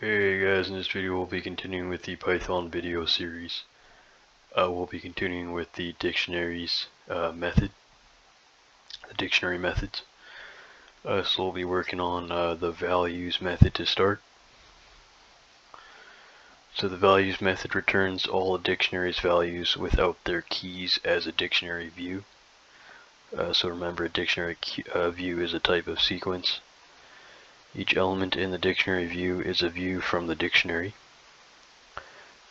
Hey guys, in this video we'll be continuing with the Python video series. We'll be continuing with the dictionaries method, the dictionary methods. So we'll be working on the values method to start. So the values method returns all a dictionary's values without their keys as a dictionary view. So remember, a dictionary view is a type of sequence. Each element in the dictionary view is a view from the dictionary.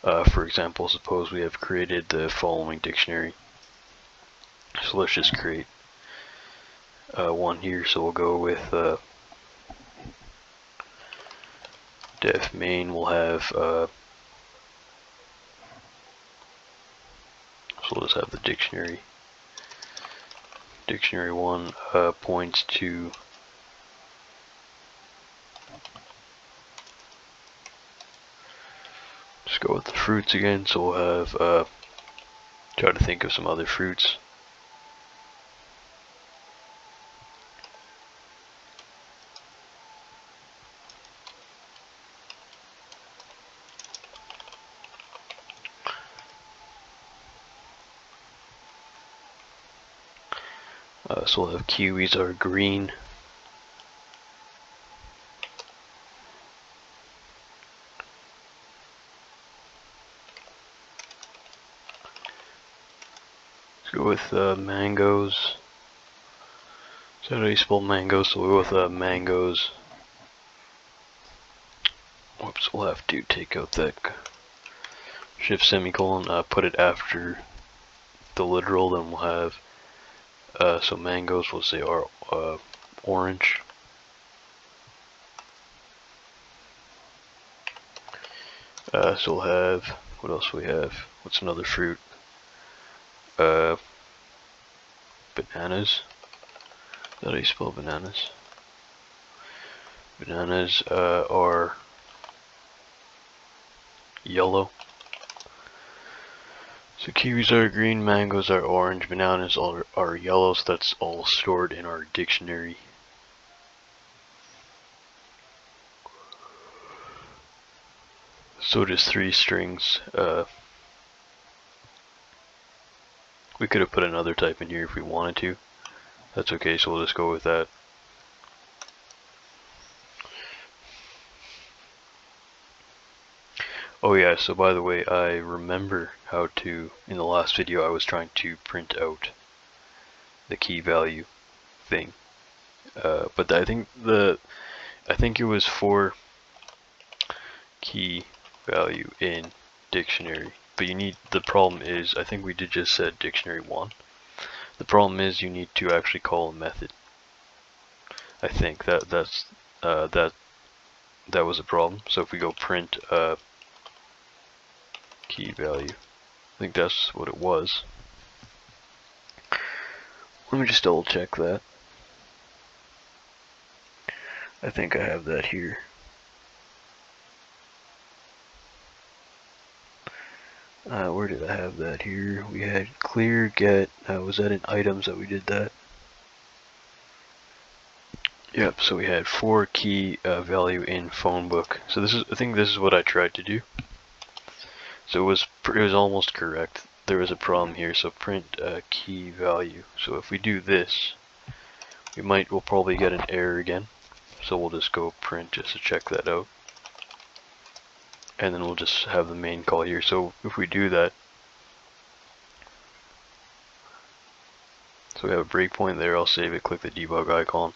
For example, suppose we have created the following dictionary. So let's just create one here. So we'll go with def main. We'll have so we'll just have the dictionary. Dictionary 1 points to just go with the fruits again. So we'll have try to think of some other fruits. So we'll have kiwis are green. Let's go with mangoes. So how do you spell mangoes? So we'll go with mangoes. Whoops, we'll have to take out that shift semicolon, put it after the literal, then we'll have so mangoes, we'll say are orange. So we'll have, what else do we have? What's another fruit? Bananas. Is that how you spell bananas? Bananas are yellow. So kiwis are green, mangoes are orange, bananas are yellow, so that's all stored in our dictionary. So just 3 strings. We could have put another type in here if we wanted to. That's okay, so we'll just go with that. Oh yeah, so by the way, I remember how to, in the last video I was trying to print out the key value thing. But I think it was for key value in dictionary. But you need, the problem is, I think we did just said dictionary 1. The problem is you need to actually call a method. I think that was a problem. So if we go print key value, I think that's what it was. Let me just double check that. I think I have that here. Where did I have that here? We had clear get. Was that in items that we did that? Yep. So we had for key value in phone book. So this is, I think this is what I tried to do. So it was almost correct. There was a problem here. So print key value. So if we do this, we'll probably get an error again. So we'll just go print just to check that out. And then we'll just have the main call here. So if we do that, so we have a breakpoint there, I'll save it, click the debug icon.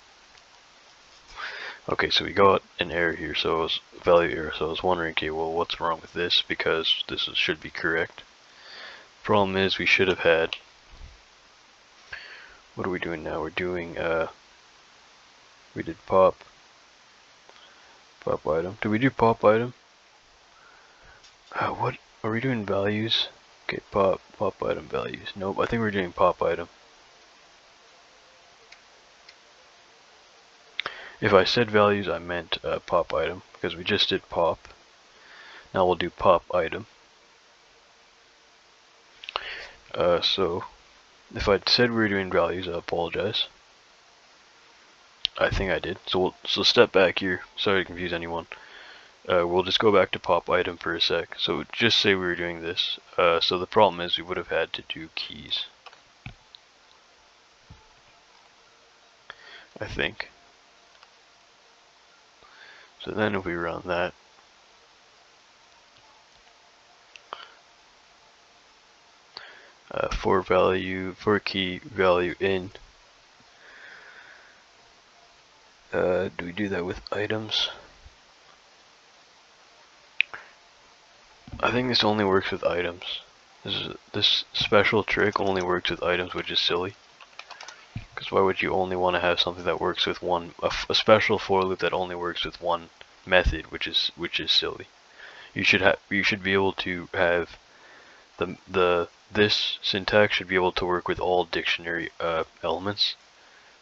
Okay, so we got an error here, so it was value error. So I was wondering, okay, well, what's wrong with this? Because this should be correct. Problem is, we should have had, what are we doing now? We're doing, we did pop item. Did we do pop item? What are we doing? Values? Okay, pop item values. Nope, I think we're doing pop item. If I said values, I meant pop item, because we just did pop. Now we'll do pop item. So if I said we were doing values, I apologize. I think I did. So step back here. Sorry to confuse anyone. we'll just go back to pop item for a sec. So just say we were doing this. So the problem is we would have had to do keys, I think. So then if we run that, for key value in, do we do that with items? I think this only works with items. This special trick only works with items, which is silly. Because why would you only want to have something that works with one, a special for loop that only works with one method, which is silly. You should be able to have this syntax should be able to work with all dictionary elements.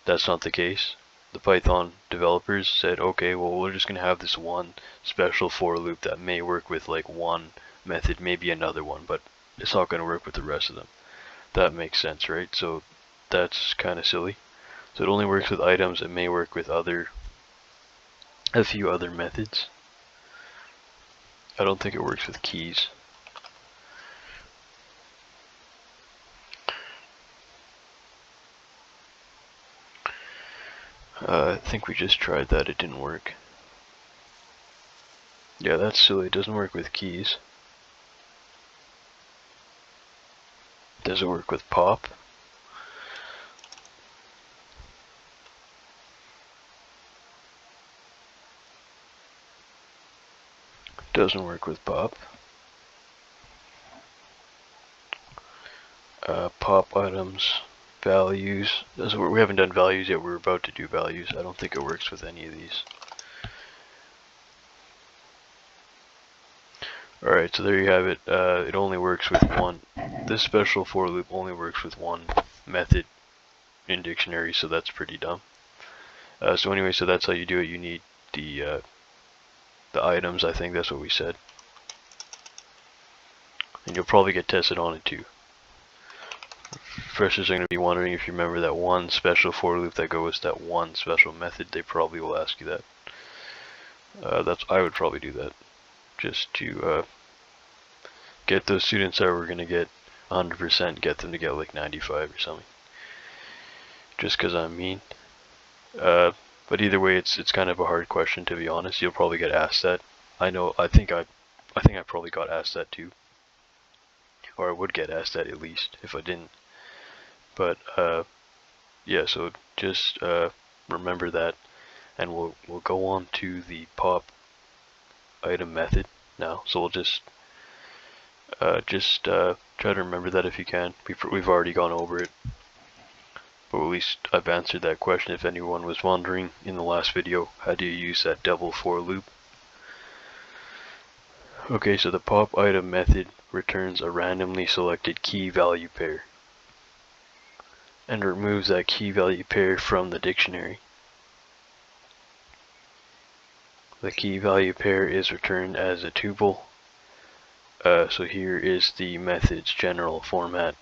That's not the case. The Python developers said, okay, well, we're just gonna have this one special for loop that may work with like one method, maybe another one, but it's not gonna work with the rest of them. That makes sense, right? So that's kind of silly. So it only works with items. It may work with a few other methods. I don't think it works with keys. I think we just tried that. It didn't work. Yeah, that's silly. It doesn't work with keys. Does it work with pop? Doesn't work with pop. Pop items, values. We haven't done values yet. We're about to do values. I don't think it works with any of these. Alright, so there you have it. It only works with one. This special for loop only works with one method in dictionary, so that's pretty dumb. So anyway, so that's how you do it. You need the items. I think that's what we said, and you'll probably get tested on it too. Freshers are going to be wondering if you remember that one special for loop that goes that one special method. They probably will ask you that. I would probably do that just to get those students that were going to get 100%, get them to get like 95 or something. Just because I'm mean. But either way, it's kind of a hard question, to be honest. You'll probably get asked that. I think I probably got asked that too, or I would get asked that at least if I didn't. But yeah, so just remember that, and we'll go on to the pop item method now. So we'll just try to remember that if you can. We've already gone over it, but at least I've answered that question if anyone was wondering in the last video. How do you use that double for loop? Okay, so the pop item method returns a randomly selected key value pair and removes that key value pair from the dictionary. The key value pair is returned as a tuple. So here is the method's general format.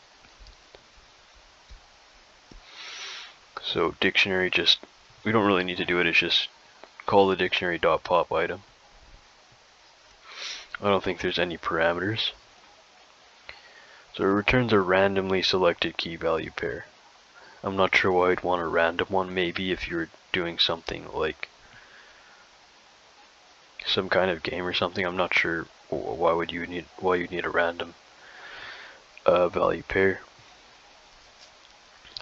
So dictionary, we don't really need to do it, it's just call the dictionary.pop item. I don't think there's any parameters. So it returns a randomly selected key value pair. I'm not sure why I'd want a random one. Maybe if you're doing something like some kind of game or something. I'm not sure why you need a random value pair.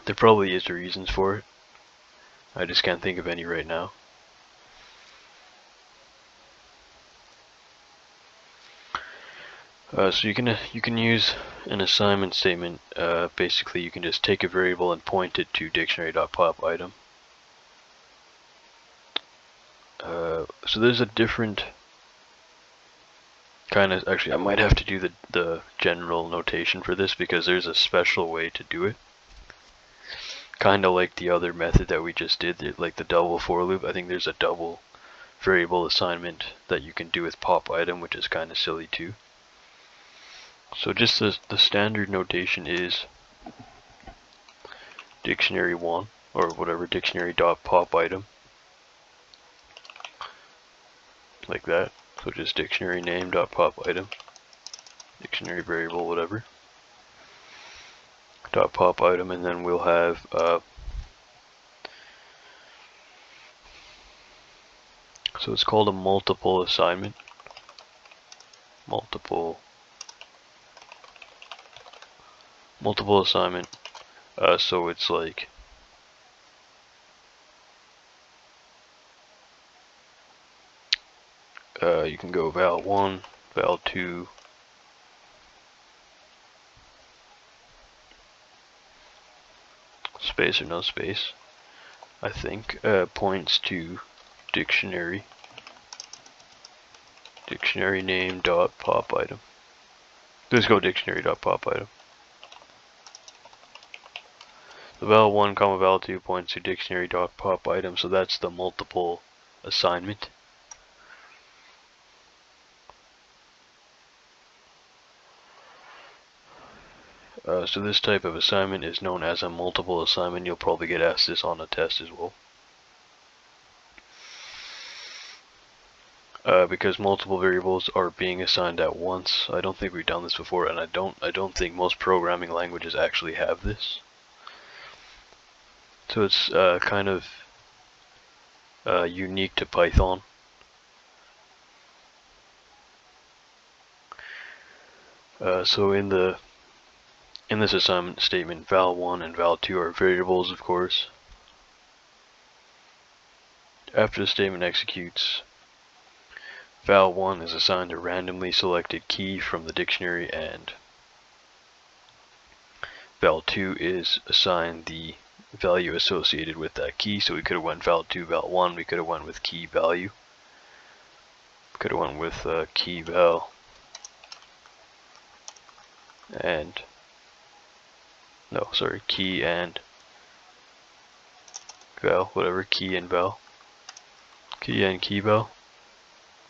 There probably is reasons for it. I just can't think of any right now. So you can use an assignment statement. Basically, you can just take a variable and point it to dictionary.pop item. So there's a different kind of, actually I might have to do the general notation for this because there's a special way to do it. Kind of like the other method that we just did, like the double for loop. I think there's a double variable assignment that you can do with pop item, which is kind of silly too. So just the standard notation is dictionary1 or whatever, dictionary.pop item, like that. So just dictionary name dot pop item, dictionary variable, whatever, dot pop item, and then we'll have so it's called a multiple assignment. Multiple assignment. So it's like you can go val1, val2, space or no space, I think, points to dictionary name dot pop item. Let's go dictionary dot pop item. The val1 comma val2 points to dictionary dot pop item, so that's the multiple assignment. So this type of assignment is known as a multiple assignment. You'll probably get asked this on a test as well. Because multiple variables are being assigned at once. I don't think we've done this before, and I don't think most programming languages actually have this. So it's kind of unique to Python. So in this assignment statement, val1 and val2 are variables, of course. After the statement executes, val1 is assigned a randomly selected key from the dictionary, and val2 is assigned the value associated with that key. So we could have went val2, val1, we could have went with key value, could have went with key val, and no, sorry, key and val, whatever, key and val, key and key val,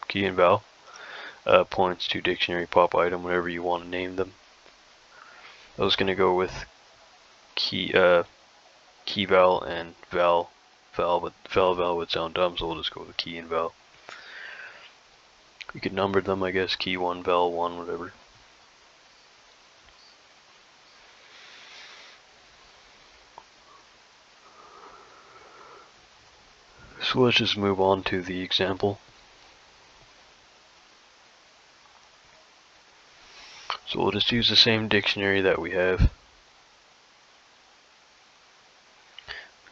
key and val, points to dictionary pop item, whatever you want to name them. I was gonna go with key val and val, but val would sound dumb, so we'll just go with key and val. We could number them, I guess, key 1, val 1, whatever. So let's just move on to the example. So we'll just use the same dictionary that we have.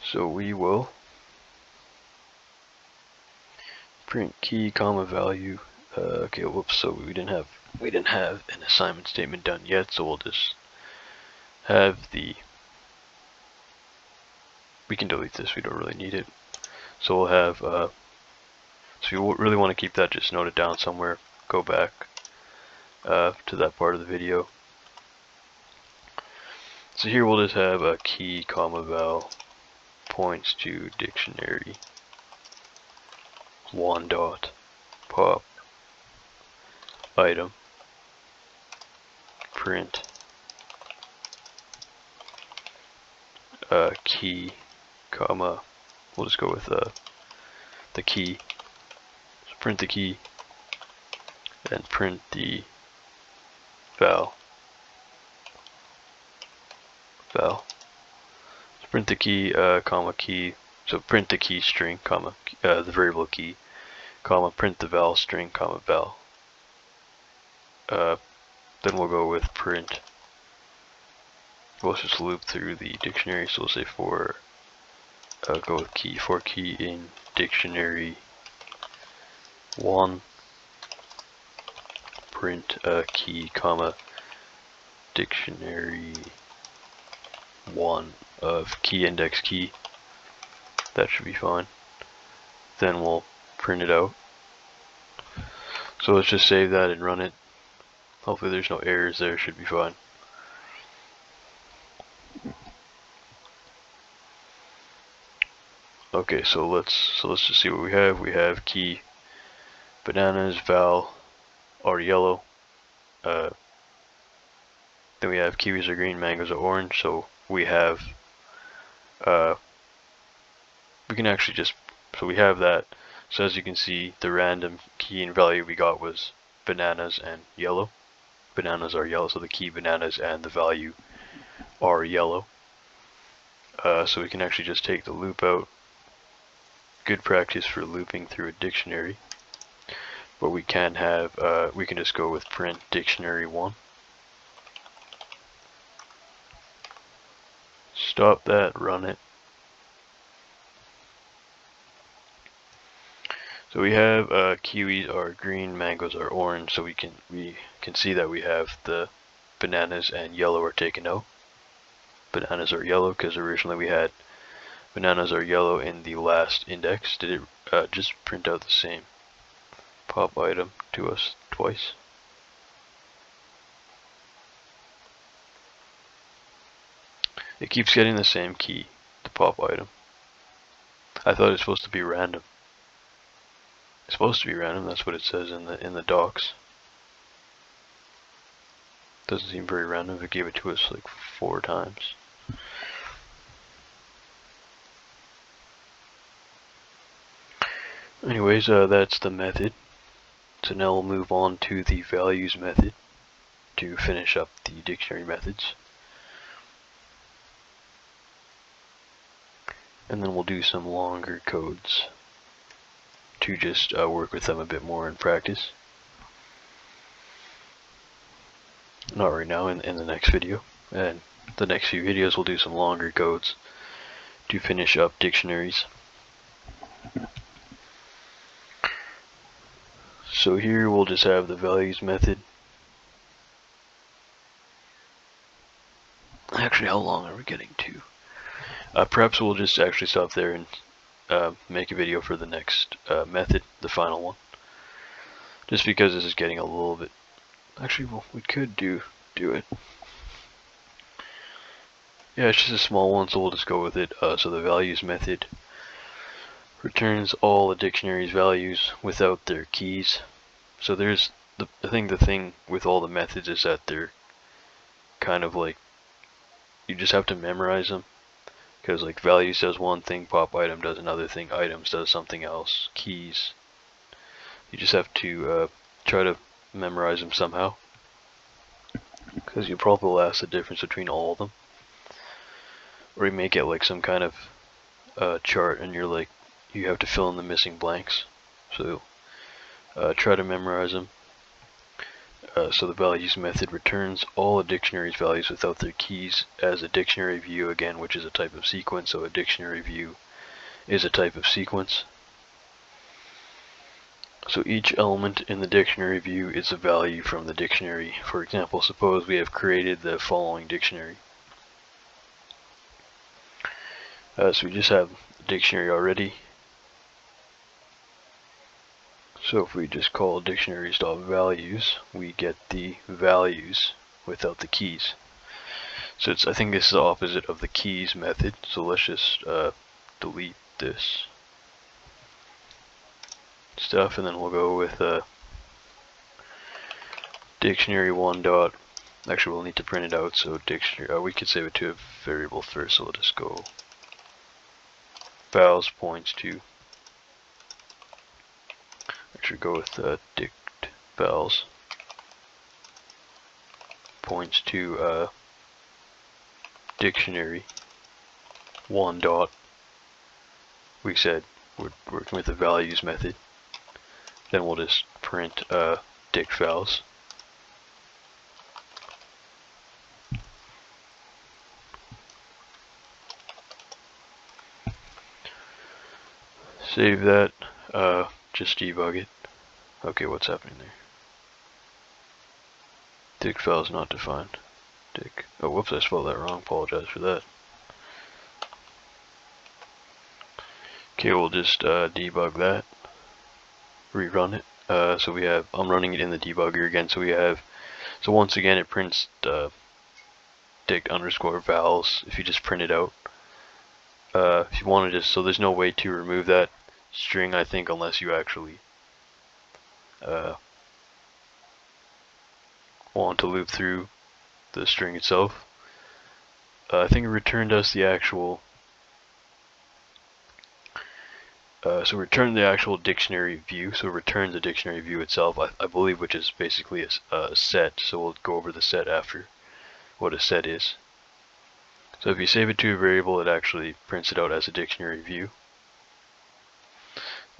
So we will print key comma value. Okay, whoops. So we didn't have an assignment statement done yet. So we'll just have the. We can delete this. We don't really need it. So we'll have. So you really want to keep that. Just note it down somewhere. Go back to that part of the video. So here we'll just have a key comma val points to dictionary 1 dot pop item print key comma, we'll just go with the key, so print the key and print the val. So print the key, comma key, so print the key string, comma, the variable key, comma, print the val string, comma, val. Then we'll go with print. We'll just loop through the dictionary, so we'll say for, go with key, for key in dictionary 1, print key, comma, dictionary 1 of key index key. That should be fine. Then we'll print it out. So let's just save that and run it. Hopefully there's no errors there, should be fine. Okay, so let's just see what we have. We have key bananas, val are yellow. Then we have kiwis are green, mangoes are orange. So we have we can actually just, so we have that. So as you can see, the random key and value we got was bananas and yellow. Bananas are yellow, so the key bananas and the value are yellow. So we can actually just take the loop out. Good practice for looping through a dictionary. But we can have, we can just go with print dictionary 1. Stop that, run it. So we have kiwis are green, mangoes are orange, so we can see that we have the bananas and yellow are taken out. Bananas are yellow because originally we had bananas are yellow in the last index. Did it just print out the same pop item to us twice? It keeps getting the same key, the pop item. I thought it was supposed to be random. It's supposed to be random, that's what it says in the docs. Doesn't seem very random if it gave it to us like 4 times. Anyways, that's the method. So now we'll move on to the values method to finish up the dictionary methods. And then we'll do some longer codes to just work with them a bit more in practice. Not right now, in the next video. And the next few videos we'll do some longer codes to finish up dictionaries. So here we'll just have the values method. Actually, how long are we getting to? Perhaps we'll just actually stop there and make a video for the next method, the final one. Just because this is getting a little bit... Actually, well, we could do it. Yeah, it's just a small one, so we'll just go with it. So the values method returns all the dictionary's values without their keys. So there's I think the thing with all the methods is that they're kind of like, you just have to memorize them. Because like values does one thing, pop item does another thing, items does something else, keys. You just have to try to memorize them somehow. Because you probably will ask the difference between all of them. Or you may get like some kind of chart and you're like, you have to fill in the missing blanks. So try to memorize them. So the values method returns all a dictionary's values without their keys as a dictionary view again, which is a type of sequence. So a dictionary view is a type of sequence. So each element in the dictionary view is a value from the dictionary. For example, suppose we have created the following dictionary. So we just have the dictionary already. So if we just call dictionaries.values, we get the values without the keys. So I think this is the opposite of the keys method. So let's just delete this stuff, and then we'll go with dictionary1 dot. Actually, we'll need to print it out. So dictionary. We could save it to a variable first. So we'll just go vowels points to. Actually, go with dict vowels points to dictionary 1 dot. We said we're working with the values method. Then we'll just print dict vowels. Save that. Just debug it. Okay, what's happening there? Dict files not defined. Dict. Oh, whoops, I spelled that wrong. Apologize for that. Okay, we'll just debug that. Rerun it. So we have, I'm running it in the debugger again. So we have, so once again it prints dict underscore vowels. If you just print it out. If you want to just, so there's no way to remove that string, I think, unless you actually want to loop through the string itself. I think it returned us the actual So return the actual dictionary view. So return the dictionary view itself, I believe, which is basically a set. So we'll go over the set after, what a set is. So if you save it to a variable, it actually prints it out as a dictionary view.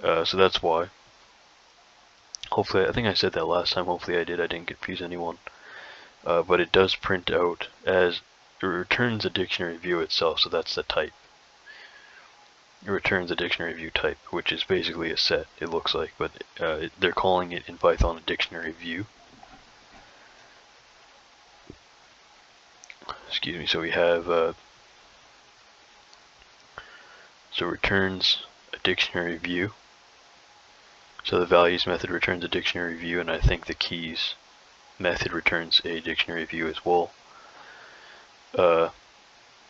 So that's why. Hopefully, I think I said that last time. Hopefully I did. I didn't confuse anyone. But it does print out as, it returns a dictionary view itself, so that's the type. It returns a dictionary view type, which is basically a set, it looks like, but they're calling it in Python a dictionary view. Excuse me, so we have, so returns a dictionary view. So the values method returns a dictionary view, and I think the keys method returns a dictionary view as well.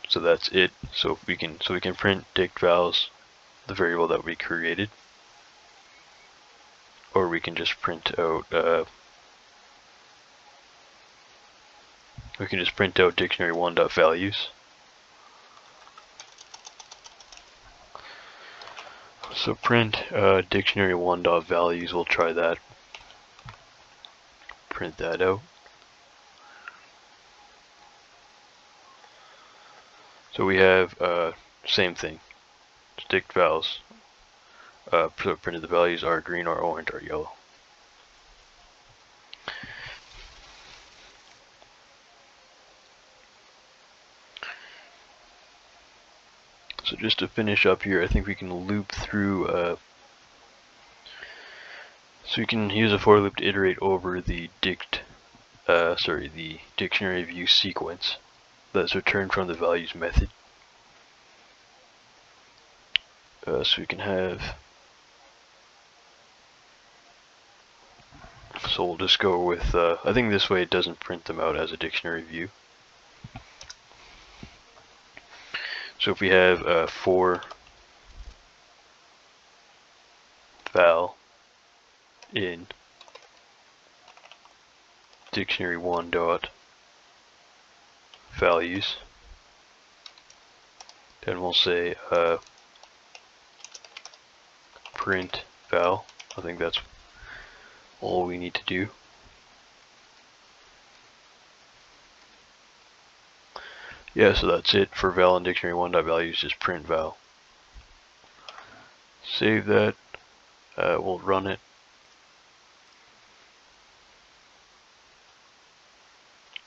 So that's it. So we can print dict vals, the variable that we created, or we can just print out dictionary1.values. So print dictionary1.values. We'll try that. Print that out. So we have same thing. Dict vals. Printed the values are green, are orange, are yellow. So just to finish up here, I think we can loop through. So we can use a for loop to iterate over the the dictionary view sequence that's returned from the values method. So we can have. So we'll just go with. I think this way it doesn't print them out as a dictionary view. So if we have for val in dictionary1.values, then we'll say print val. I think that's all we need to do. Yeah, so that's it for val in dictionary1.values, just print val. Save that. We'll run it.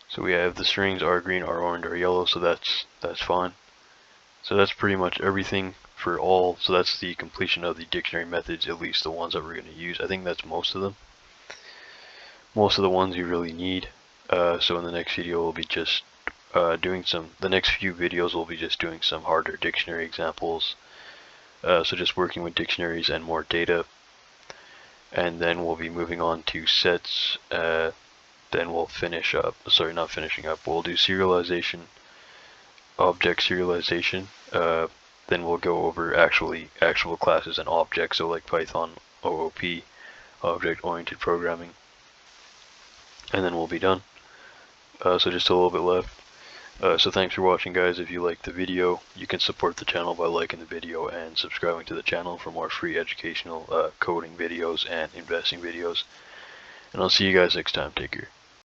So we have the strings are green, are orange, are yellow, so that's fine. So that's pretty much everything for all. So that's the completion of the dictionary methods, at least the ones that we're going to use. I think that's most of them. Most of the ones you really need. So in the next video we'll be just the next few videos will be just doing some harder dictionary examples. So just working with dictionaries and more data. And then we'll be moving on to sets. Then we'll finish up, sorry, not finishing up, we'll do serialization, object serialization. Then we'll go over actual classes and objects, so like Python, OOP, object-oriented programming. And then we'll be done. So just a little bit left. So thanks for watching, guys. If you liked the video, you can support the channel by liking the video and subscribing to the channel for more free educational coding videos and investing videos. And I'll see you guys next time. Take care.